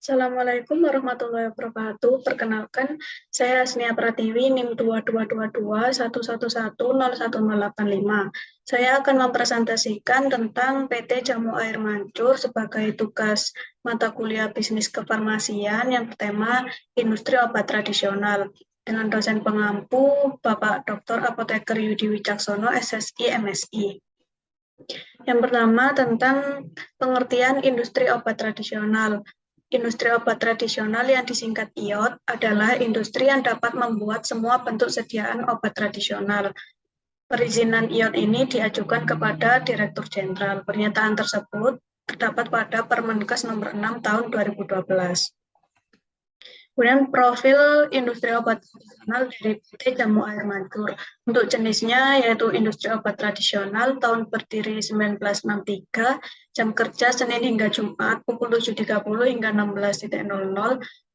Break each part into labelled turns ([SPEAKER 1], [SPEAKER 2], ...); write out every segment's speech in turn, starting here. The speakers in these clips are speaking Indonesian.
[SPEAKER 1] Assalamualaikum warahmatullahi wabarakatuh. Perkenalkan, saya Asnia Pratiwi, NIM 222211101085. Saya akan mempresentasikan tentang PT Jamu Air Mancur sebagai tugas mata kuliah bisnis kefarmasian yang bertema industri obat tradisional dengan dosen pengampu Bapak Dr. Apoteker Yudi Wicaksono, SSI, MSI. Yang pertama tentang pengertian industri obat tradisional. Industri obat tradisional yang disingkat IOT adalah industri yang dapat membuat semua bentuk sediaan obat tradisional. Perizinan IOT ini diajukan kepada Direktur Jenderal. Pernyataan tersebut terdapat pada Permenkes nomor 6 tahun 2012. Kemudian profil industri obat tradisional dari PT Jamu Air Mancur. Untuk jenisnya yaitu industri obat tradisional, tahun berdiri 1963, jam kerja Senin hingga Jumat pukul 7.30 hingga 16.00.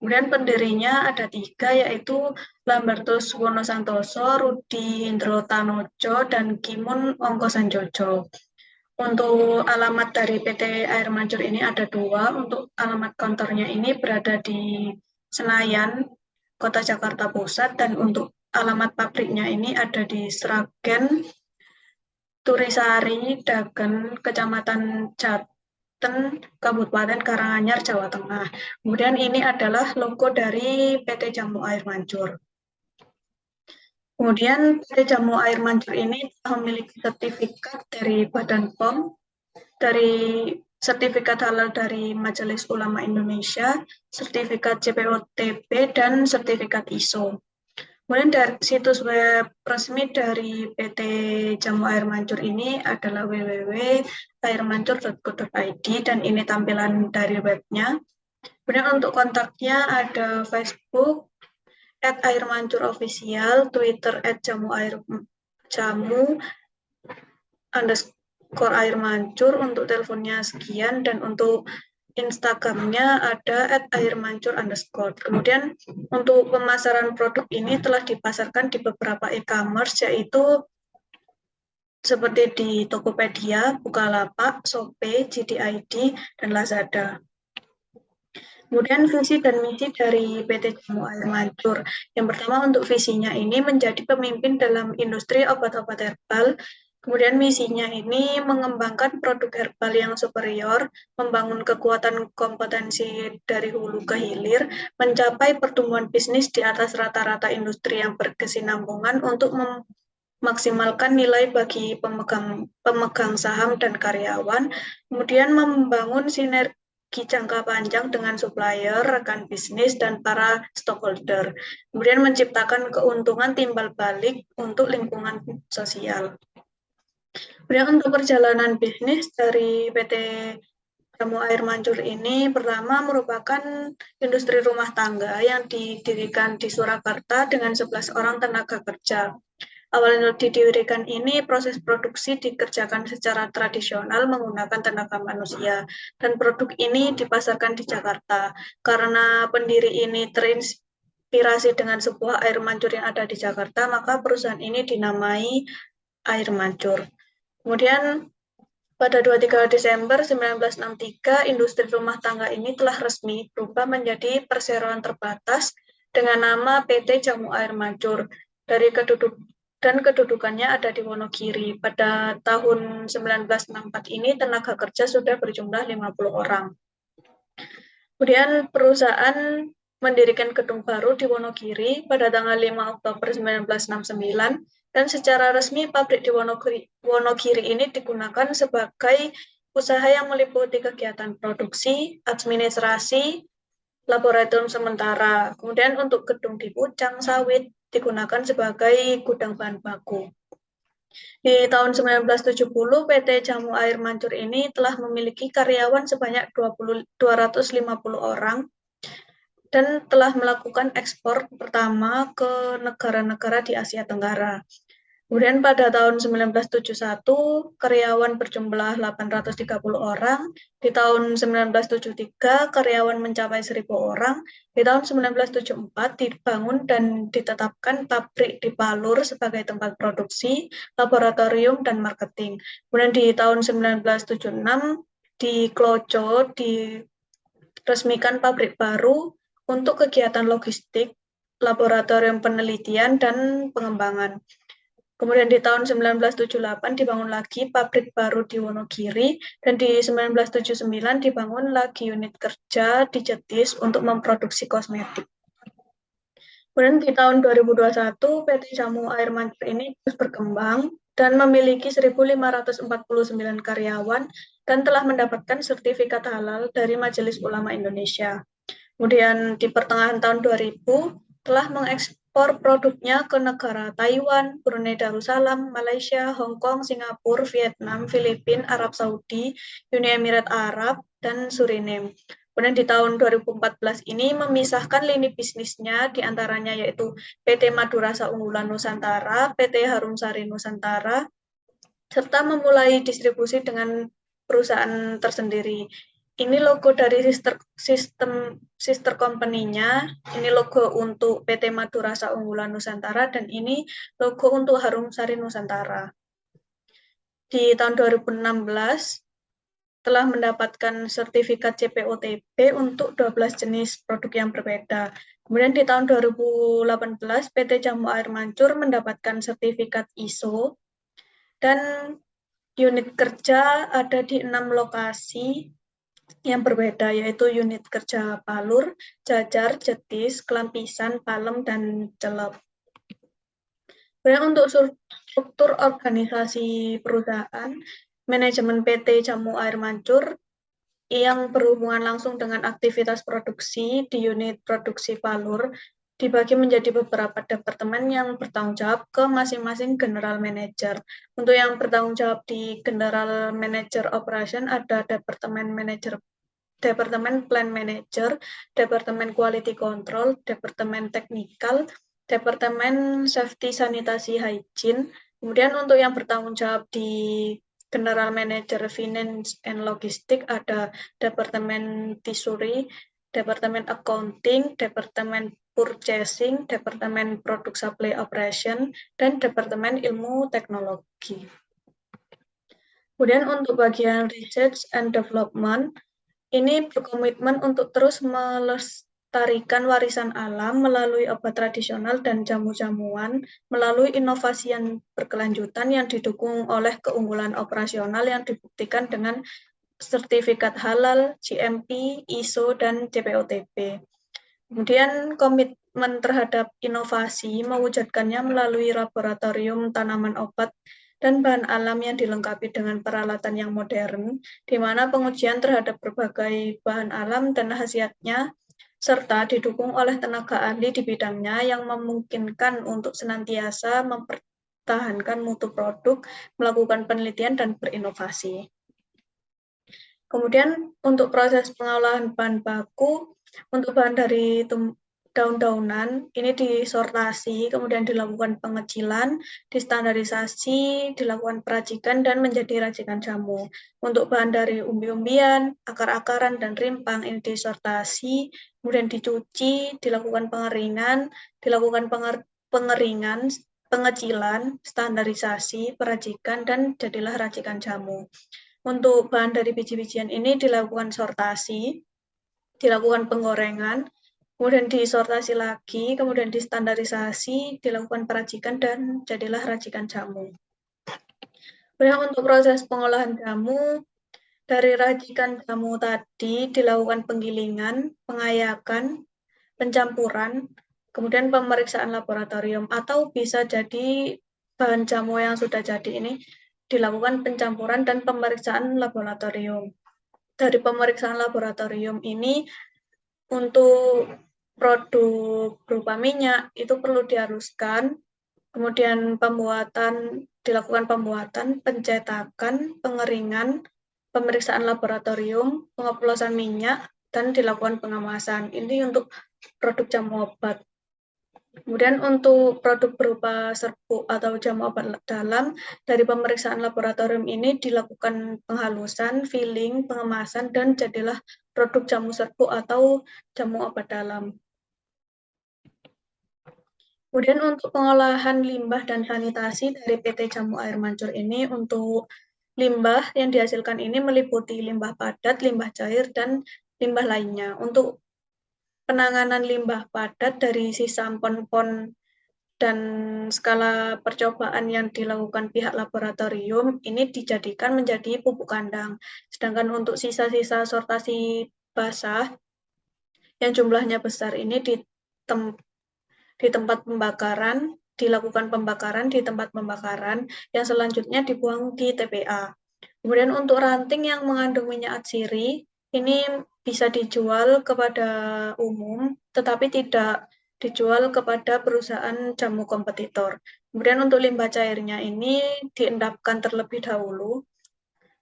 [SPEAKER 1] Kemudian pendirinya ada 3, yaitu Lambertus Wonosantoso, Rudi Indro Tanojo, dan Kimun Ongkosanjojo. Untuk alamat dari PT Air Mancur ini ada 2. Untuk alamat kantornya ini berada di Senayan, Kota Jakarta Pusat, dan untuk alamat pabriknya ini ada di Sragen, Turisari, Dagen, Kecamatan Jaten, Kabupaten Karanganyar, Jawa Tengah. Kemudian ini adalah logo dari PT Jamu Air Mancur. Kemudian PT Jamu Air Mancur ini memiliki sertifikat dari Badan POM, dari sertifikat halal dari Majelis Ulama Indonesia, sertifikat JPOTP, dan sertifikat ISO. Kemudian dari situs web resmi dari PT Jamu Air Mancur ini adalah www.airmancur.co.id, dan ini tampilan dari webnya. Kemudian untuk kontaknya ada Facebook @airmancurofficial, Twitter @jamu_air_jamu_. Air Mancur, untuk teleponnya sekian, dan untuk Instagramnya ada @airmancur_. Kemudian untuk pemasaran produk ini telah dipasarkan di beberapa e-commerce, yaitu seperti di Tokopedia, Bukalapak, Shopee, JD.id, dan Lazada. Kemudian visi dan misi dari PT Jamu Air Mancur. Yang pertama, untuk visinya ini menjadi pemimpin dalam industri obat-obat herbal. Kemudian misinya ini mengembangkan produk herbal yang superior, membangun kekuatan kompetensi dari hulu ke hilir, mencapai pertumbuhan bisnis di atas rata-rata industri yang berkesinambungan untuk memaksimalkan nilai bagi pemegang saham dan karyawan, kemudian membangun sinergi jangka panjang dengan supplier, rekan bisnis, dan para stakeholder, kemudian menciptakan keuntungan timbal balik untuk lingkungan sosial. Kemudian untuk perjalanan bisnis dari PT Jamu Air Mancur ini, pertama merupakan industri rumah tangga yang didirikan di Surakarta dengan 11 orang tenaga kerja. Awalnya didirikan ini, proses produksi dikerjakan secara tradisional menggunakan tenaga manusia, dan produk ini dipasarkan di Jakarta. Karena pendiri ini terinspirasi dengan sebuah air mancur yang ada di Jakarta, maka perusahaan ini dinamai Air Mancur. Kemudian pada 23 Desember 1963, industri rumah tangga ini telah resmi berubah menjadi perseroan terbatas dengan nama PT Jamu Air Mancur. Kedudukannya ada di Wonogiri. Pada tahun 1964 ini tenaga kerja sudah berjumlah 50 orang. Kemudian perusahaan mendirikan gedung baru di Wonogiri pada tanggal 5 Oktober 1969, dan secara resmi pabrik di Wonogiri ini digunakan sebagai usaha yang meliputi kegiatan produksi, administrasi, laboratorium sementara. Kemudian untuk gedung di Pucang Sawit digunakan sebagai gudang bahan baku. Di tahun 1970, PT Jamu Air Mancur ini telah memiliki karyawan sebanyak 250 orang dan telah melakukan ekspor pertama ke negara-negara di Asia Tenggara. Kemudian pada tahun 1971, karyawan berjumlah 830 orang. Di tahun 1973, karyawan mencapai 1.000 orang. Di tahun 1974, dibangun dan ditetapkan pabrik di Palur sebagai tempat produksi, laboratorium, dan marketing. Kemudian di tahun 1976, di Klojo, di resmikan pabrik baru untuk kegiatan logistik, laboratorium penelitian, dan pengembangan. Kemudian di tahun 1978 dibangun lagi pabrik baru di Wonogiri, dan di 1979 dibangun lagi unit kerja di Jetis untuk memproduksi kosmetik. Kemudian di tahun 2021, PT Jamu Air Mancur ini terus berkembang dan memiliki 1.549 karyawan dan telah mendapatkan sertifikat halal dari Majelis Ulama Indonesia. Kemudian di pertengahan tahun 2000, telah mengekspor produknya ke negara Taiwan, Brunei Darussalam, Malaysia, Hong Kong, Singapura, Vietnam, Filipina, Arab Saudi, Uni Emirat Arab, dan Suriname. Kemudian di tahun 2014 ini memisahkan lini bisnisnya, diantaranya yaitu PT Madurasa Unggulan Nusantara, PT Harum Sari Nusantara, serta memulai distribusi dengan perusahaan tersendiri. Ini logo dari sister company-nya, ini logo untuk PT Madurasa Unggulan Nusantara, dan ini logo untuk Harum Sari Nusantara. Di tahun 2016, telah mendapatkan sertifikat CPOTB untuk 12 jenis produk yang berbeda. Kemudian di tahun 2018, PT Jamu Air Mancur mendapatkan sertifikat ISO, dan unit kerja ada di 6 lokasi yang berbeda, yaitu unit kerja Palur, Jajar, Jetis, Kelampisan, Palem, dan Celep. Kemudian untuk struktur organisasi perusahaan, manajemen PT Jamu Air Mancur yang berhubungan langsung dengan aktivitas produksi di unit produksi Palur dibagi menjadi beberapa departemen yang bertanggung jawab ke masing-masing general manager. Untuk yang bertanggung jawab di general manager operation ada departemen plan manager, departemen quality control, departemen teknikal, departemen safety sanitasi hygiene. Kemudian untuk yang bertanggung jawab di General Manager Finance and Logistik ada Departemen Tisuri, Departemen Accounting, Departemen Purchasing, Departemen Product Supply Operation, dan Departemen Ilmu Teknologi. Kemudian untuk bagian Research and Development, ini berkomitmen untuk terus melestarikan warisan alam melalui obat tradisional dan jamu-jamuan, melalui inovasi yang berkelanjutan yang didukung oleh keunggulan operasional yang dibuktikan dengan sertifikat halal, GMP, ISO, dan CPOTB. Kemudian komitmen terhadap inovasi mewujudkannya melalui laboratorium tanaman obat dan bahan alam yang dilengkapi dengan peralatan yang modern, di mana pengujian terhadap berbagai bahan alam dan khasiatnya, serta didukung oleh tenaga ahli di bidangnya yang memungkinkan untuk senantiasa mempertahankan mutu produk, melakukan penelitian, dan berinovasi. Kemudian untuk proses pengolahan bahan baku, untuk bahan dari daun-daunan, ini disortasi, kemudian dilakukan pengecilan, distandarisasi, dilakukan peracikan, dan menjadi racikan jamu. Untuk bahan dari umbi-umbian, akar-akaran, dan rimpang, ini disortasi, kemudian dicuci, dilakukan pengeringan, pengecilan, standarisasi, peracikan, dan jadilah racikan jamu. Untuk bahan dari biji-bijian ini dilakukan sortasi, dilakukan penggorengan, kemudian disortasi lagi, kemudian distandarisasi, dilakukan peracikan, dan jadilah racikan jamu. Kemudian untuk proses pengolahan jamu, dari racikan jamu tadi dilakukan penggilingan, pengayakan, pencampuran, kemudian pemeriksaan laboratorium, atau bisa jadi bahan jamu yang sudah jadi ini dilakukan pencampuran dan pemeriksaan laboratorium. Dari pemeriksaan laboratorium ini, untuk produk berupa minyak itu perlu dihaluskan, kemudian dilakukan pembuatan, pencetakan, pengeringan, pemeriksaan laboratorium, pengoplosan minyak, dan dilakukan pengemasan. Ini untuk produk jamu obat. Kemudian untuk produk berupa serbuk atau jamu obat dalam, dari pemeriksaan laboratorium ini dilakukan penghalusan, filling, pengemasan, dan jadilah produk jamu serbuk atau jamu obat dalam. Kemudian untuk pengolahan limbah dan sanitasi dari PT Jamu Air Mancur ini, untuk limbah yang dihasilkan ini meliputi limbah padat, limbah cair, dan limbah lainnya. Untuk penanganan limbah padat dari sisa pon-pon dan skala percobaan yang dilakukan pihak laboratorium ini dijadikan menjadi pupuk kandang. Sedangkan untuk sisa-sisa sortasi basah yang jumlahnya besar ini di tempat pembakaran, dilakukan pembakaran di tempat pembakaran yang selanjutnya dibuang di TPA. Kemudian untuk ranting yang mengandung minyak atsiri, ini bisa dijual kepada umum, tetapi tidak dijual kepada perusahaan jamu kompetitor. Kemudian untuk limbah cairnya ini diendapkan terlebih dahulu,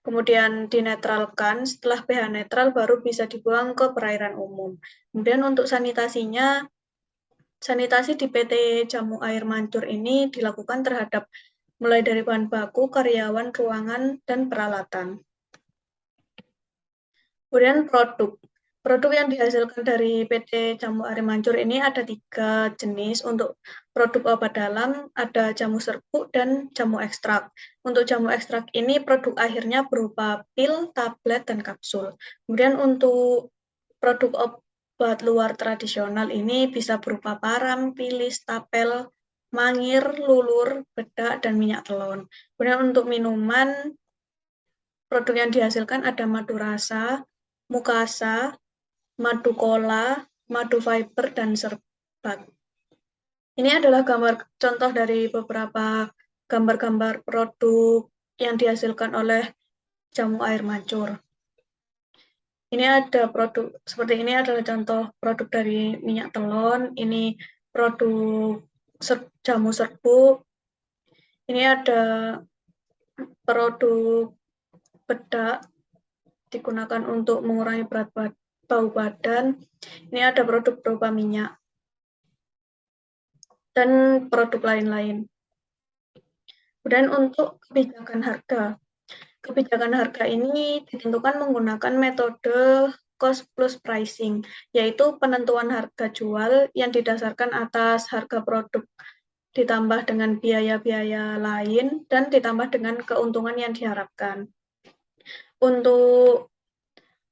[SPEAKER 1] kemudian dinetralkan, setelah pH netral baru bisa dibuang ke perairan umum. Kemudian untuk sanitasinya, sanitasi di PT Jamu Air Mancur ini dilakukan terhadap mulai dari bahan baku, karyawan, ruangan, dan peralatan. Kemudian produk. Produk yang dihasilkan dari PT Jamu Air Mancur ini ada 3 jenis. Untuk produk obat dalam, ada jamu serbuk dan jamu ekstrak. Untuk jamu ekstrak ini produk akhirnya berupa pil, tablet, dan kapsul. Kemudian untuk produk obat luar tradisional ini bisa berupa parang, pilis, tapel, mangir, lulur, bedak, dan minyak telon. Kemudian untuk minuman, produk yang dihasilkan ada madu rasa, mukasa, madu kola, madu fiber, dan serbat. Ini adalah gambar contoh dari beberapa gambar-gambar produk yang dihasilkan oleh Jamu Air Mancur. Ini ada produk seperti ini adalah contoh produk dari minyak telon, ini produk jamu serbuk, ini ada produk bedak digunakan untuk mengurangi bau badan, ini ada produk berupa minyak, dan produk lain-lain. Kemudian untuk kebijakan harga ini ditentukan menggunakan metode cost plus pricing, yaitu penentuan harga jual yang didasarkan atas harga produk ditambah dengan biaya-biaya lain dan ditambah dengan keuntungan yang diharapkan. Untuk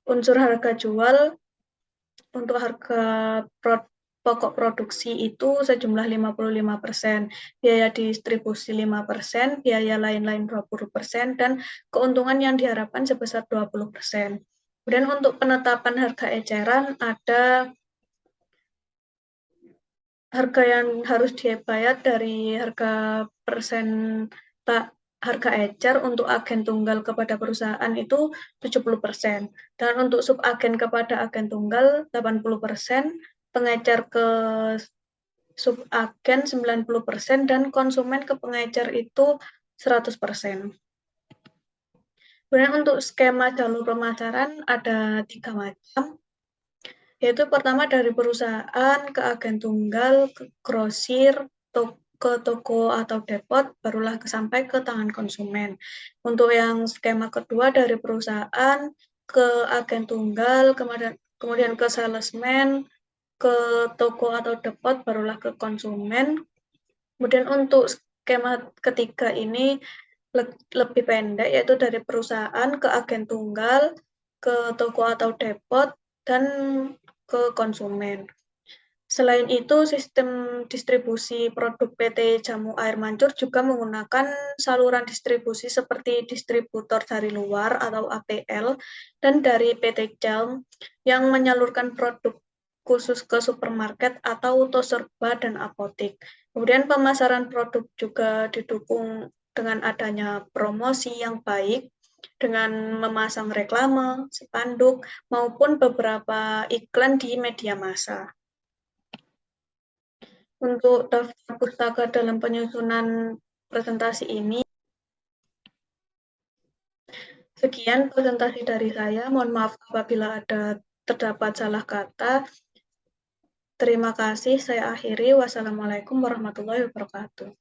[SPEAKER 1] unsur harga jual, untuk harga pokok produksi itu sejumlah 55%, biaya distribusi 5%, biaya lain-lain 20%, dan keuntungan yang diharapkan sebesar 20%. Kemudian untuk penetapan harga eceran ada harga yang harus dibayar dari harga persen harga ecer untuk agen tunggal kepada perusahaan itu 70%, dan untuk subagen kepada agen tunggal 80%, pengecer ke subagen 90%, dan konsumen ke pengecer itu 100%. Kemudian untuk skema jalur pemasaran ada 3 macam, yaitu pertama dari perusahaan ke agen tunggal, ke grosir, ke toko atau depot, barulah sampai ke tangan konsumen. Untuk yang skema kedua dari perusahaan ke agen tunggal, kemudian ke salesman, ke toko atau depot, barulah ke konsumen. Kemudian untuk skema ketiga ini lebih pendek, yaitu dari perusahaan ke agen tunggal, ke toko atau depot, dan ke konsumen. Selain itu, sistem distribusi produk PT Jamu Air Mancur juga menggunakan saluran distribusi seperti distributor dari luar atau APL dan dari PT Jam yang menyalurkan produk khusus ke supermarket atau toserba dan apotek. Kemudian pemasaran produk juga didukung dengan adanya promosi yang baik dengan memasang reklame, spanduk, maupun beberapa iklan di media massa. Untuk daftar pustaka dalam penyusunan presentasi ini, sekian presentasi dari saya. Mohon maaf apabila terdapat salah kata. Terima kasih, saya akhiri. Wassalamualaikum warahmatullahi wabarakatuh.